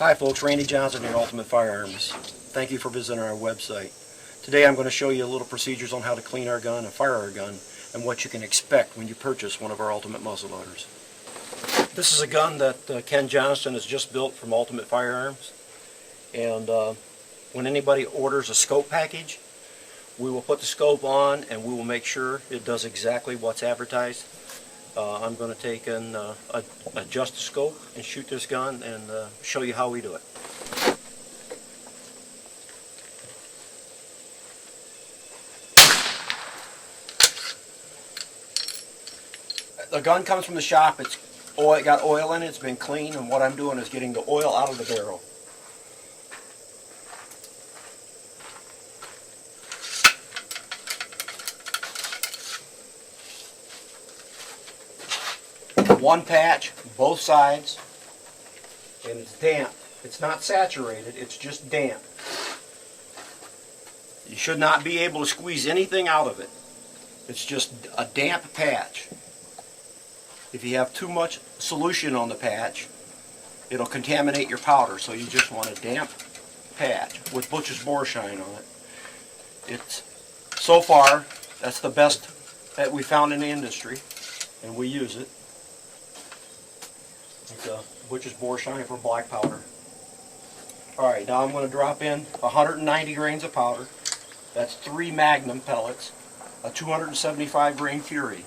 Hi folks, Randy Johnston here, Ultimate Firearms. Thank you for visiting our website. Today I'm going to show you a little procedures on how to clean our gun and fire our gun and what you can expect when you purchase one of our Ultimate Muzzleloaders. This is a gun that Ken Johnston has just built from Ultimate Firearms, and when anybody orders a scope package, we will put the scope on and we will make sure it does exactly what's advertised. I'm going to take and adjust the scope and shoot this gun and show you how we do it. The gun comes from the shop. It's got oil in it. It's been cleaned, and what I'm doing is getting the oil out of the barrel. One patch, both sides, and it's damp. It's not saturated, it's just damp. You should not be able to squeeze anything out of it. It's just a damp patch. If you have too much solution on the patch, it'll contaminate your powder, so you just want a damp patch with Butch's Borshine on it. It's, so far, that's the best that we found in the industry, and we use it. It's Butch's Borshine for black powder. Alright, now I'm going to drop in 190 grains of powder. That's 3 Magnum pellets, a 275 grain Fury.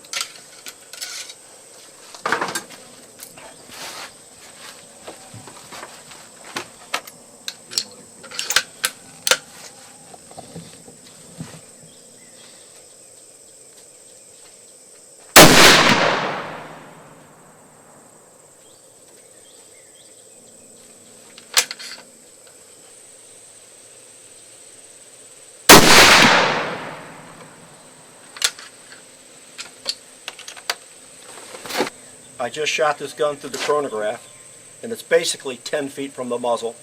I just shot this gun through the chronograph, and it's basically 10 feet from the muzzle.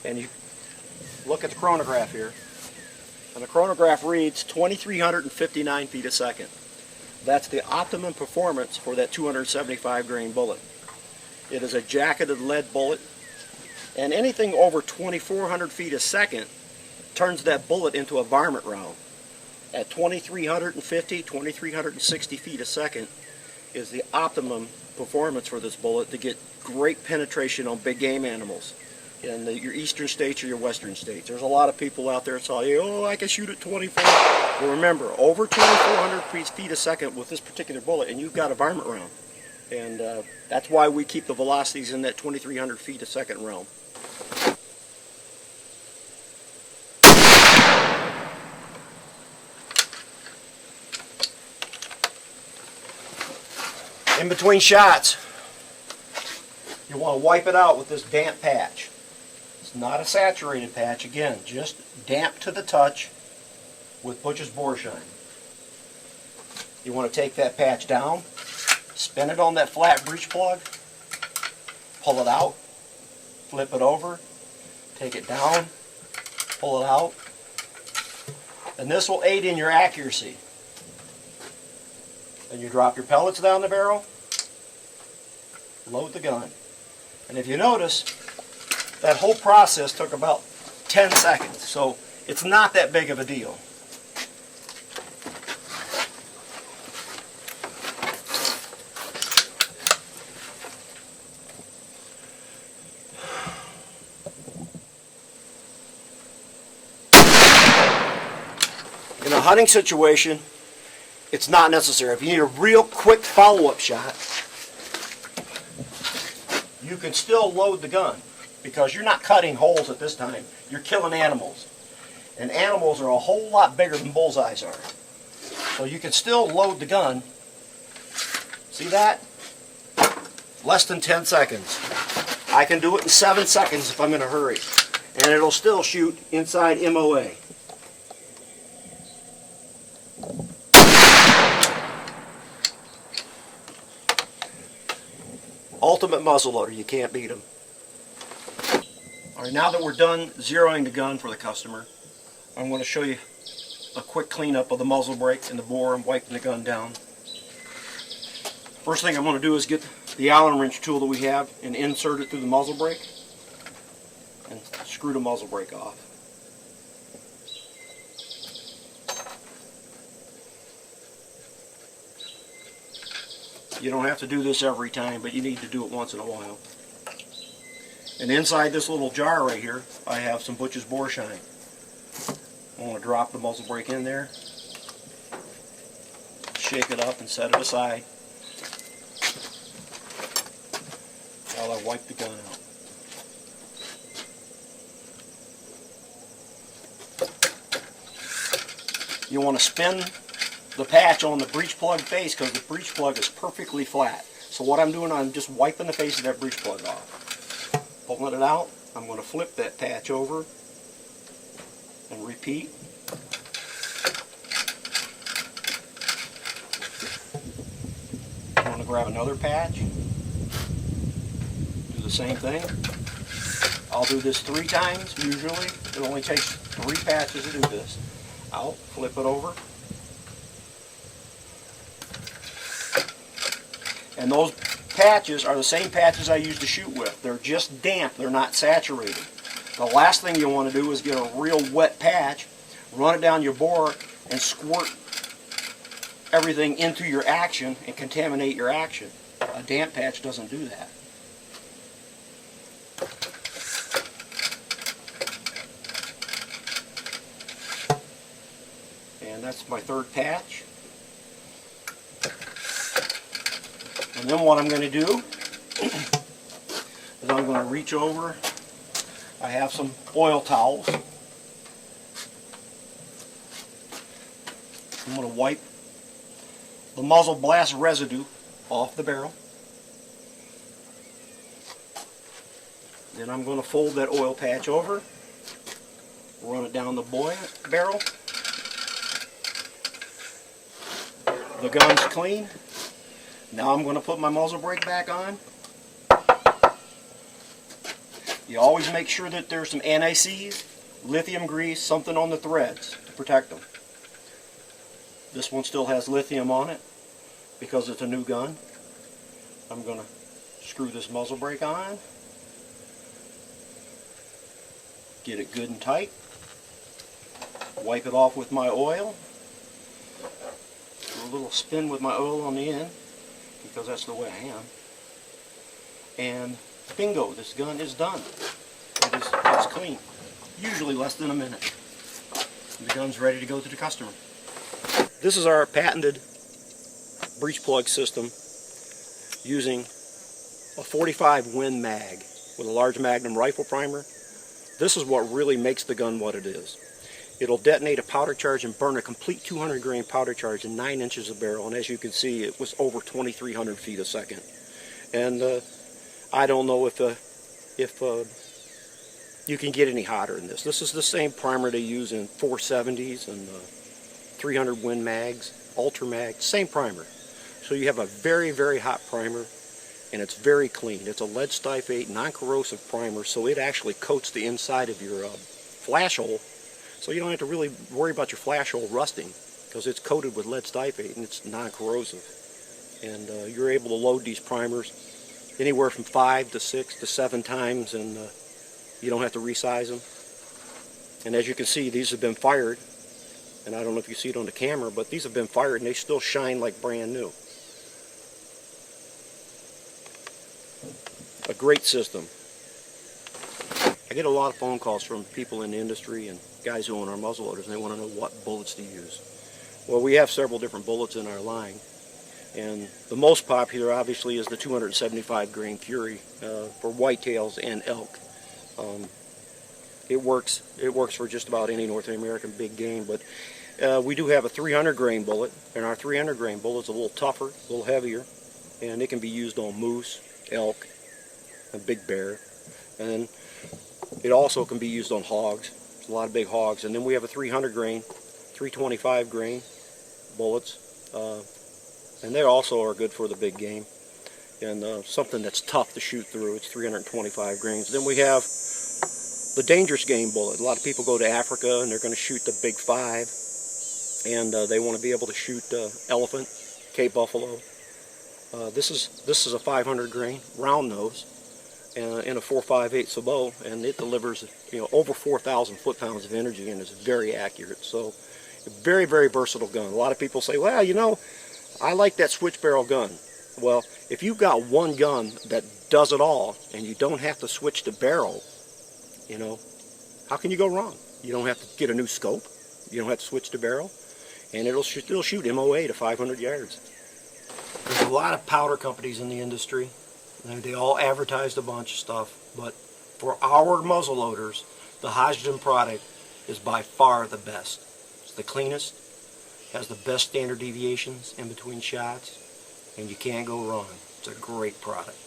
And you look at the chronograph here, and the chronograph reads 2,359 feet a second. That's the optimum performance for that 275 grain bullet. It is a jacketed lead bullet, and anything over 2,400 feet a second turns that bullet into a varmint round. At 2,350, 2,360 feet a second is the optimum performance for this bullet to get great penetration on big game animals in your eastern states or your western states. There's a lot of people out there that tell you, oh, I can shoot at 24. Well, remember, over 2,400 feet a second with this particular bullet, and you've got a varmint round. And that's why we keep the velocities in that 2,300 feet a second realm. In between shots, you want to wipe it out with this damp patch. It's not a saturated patch, again, just damp to the touch with Butch's Borshine. You want to take that patch down, spin it on that flat breech plug, pull it out, flip it over, take it down, pull it out, and this will aid in your accuracy. Then you drop your pellets down the barrel, load the gun. And if you notice, that whole process took about 10 seconds, so it's not that big of a deal. In a hunting situation, it's not necessary. If you need a real quick follow-up shot, you can still load the gun because you're not cutting holes at this time. You're killing animals. And animals are a whole lot bigger than bullseyes are. So you can still load the gun. See that? Less than 10 seconds. I can do it in 7 seconds if I'm in a hurry. And it'll still shoot inside MOA. Ultimate Muzzleloader, you can't beat them. Alright, now that we're done zeroing the gun for the customer, I'm going to show you a quick cleanup of the muzzle brake and the bore and wiping the gun down. First thing I'm going to do is get the Allen wrench tool that we have and insert it through the muzzle brake. and screw the muzzle brake off. You don't have to do this every time, but you need to do it once in a while. And inside this little jar right here, I have some Butch's Borsheim. I want to drop the muzzle brake in there, shake it up and set it aside while I wipe the gun out. You want to spin the patch on the breech plug face because the breech plug is perfectly flat. So what I'm doing, I'm just wiping the face of that breech plug off. Pulling it out, I'm going to flip that patch over and repeat. I'm going to grab another patch, do the same thing. I'll do this 3 times usually. It only takes 3 patches to do this. Out, flip it over. And those patches are the same patches I use to shoot with. They're just damp, they're not saturated. The last thing you want to do is get a real wet patch, run it down your bore, and squirt everything into your action and contaminate your action. A damp patch doesn't do that. And that's my 3rd patch. And then what I'm going to do is I'm going to reach over. I have some oil towels. I'm going to wipe the muzzle blast residue off the barrel. Then I'm going to fold that oil patch over, run it down the barrel. The gun's clean. Now I'm going to put my muzzle brake back on. You always make sure that there's some anti-seize, lithium grease, something on the threads to protect them. This one still has lithium on it because it's a new gun. I'm going to screw this muzzle brake on. Get it good and tight. Wipe it off with my oil. Do a little spin with my oil on the end, because that's the way I am. And bingo, this gun is done. It's clean. Usually less than a minute. The gun's ready to go to the customer. This is our patented breech plug system using a 45 Win mag with a large magnum rifle primer. This is what really makes the gun what it is. It'll detonate a powder charge and burn a complete 200 grain powder charge in 9 inches of barrel, and as you can see, it was over 2,300 feet a second. And I don't know if you can get any hotter than this. This is the same primer they use in 470s and 300 Win mags, Ultra mag, same primer. So you have a very, very hot primer, and it's very clean. It's a lead styphate, non-corrosive primer, so it actually coats the inside of your flash hole. So you don't have to really worry about your flash hole rusting because it's coated with lead styphate and it's non-corrosive. And you're able to load these primers anywhere from 5 to 6 to 7 times, and you don't have to resize them. And as you can see, these have been fired, and I don't know if you see it on the camera, but these have been fired and they still shine like brand new. A great system. I get a lot of phone calls from people in the industry and guys who own our muzzleloaders, and they want to know what bullets to use. Well, we have several different bullets in our line, and the most popular obviously is the 275 grain Fury for whitetails and elk. It works for just about any North American big game, but we do have a 300 grain bullet, and our 300 grain bullet's a little tougher, a little heavier, and it can be used on moose, elk, and big bear. And then it also can be used on hogs. There's a lot of big hogs. And then we have a 300 grain, 325 grain bullets, and they also are good for the big game. And something that's tough to shoot through, it's 325 grains. Then we have the dangerous game bullet. A lot of people go to Africa and they're going to shoot the big 5, and they want to be able to shoot elephant, Cape buffalo. This is a 500 grain round nose. in a 4.5/8 bow, and it delivers over 4,000 foot-pounds of energy and is very accurate. So very, very versatile gun. A lot of people say, well, I like that switch barrel gun. Well, if you've got one gun that does it all and you don't have to switch to barrel, how can you go wrong? You don't have to get a new scope. You don't have to switch to barrel, and it'll shoot MOA to 500 yards. There's a lot of powder companies in the industry. They all advertised a bunch of stuff, but for our muzzleloaders, the hydrogen product is by far the best. It's the cleanest, has the best standard deviations in between shots, and you can't go wrong. It's a great product.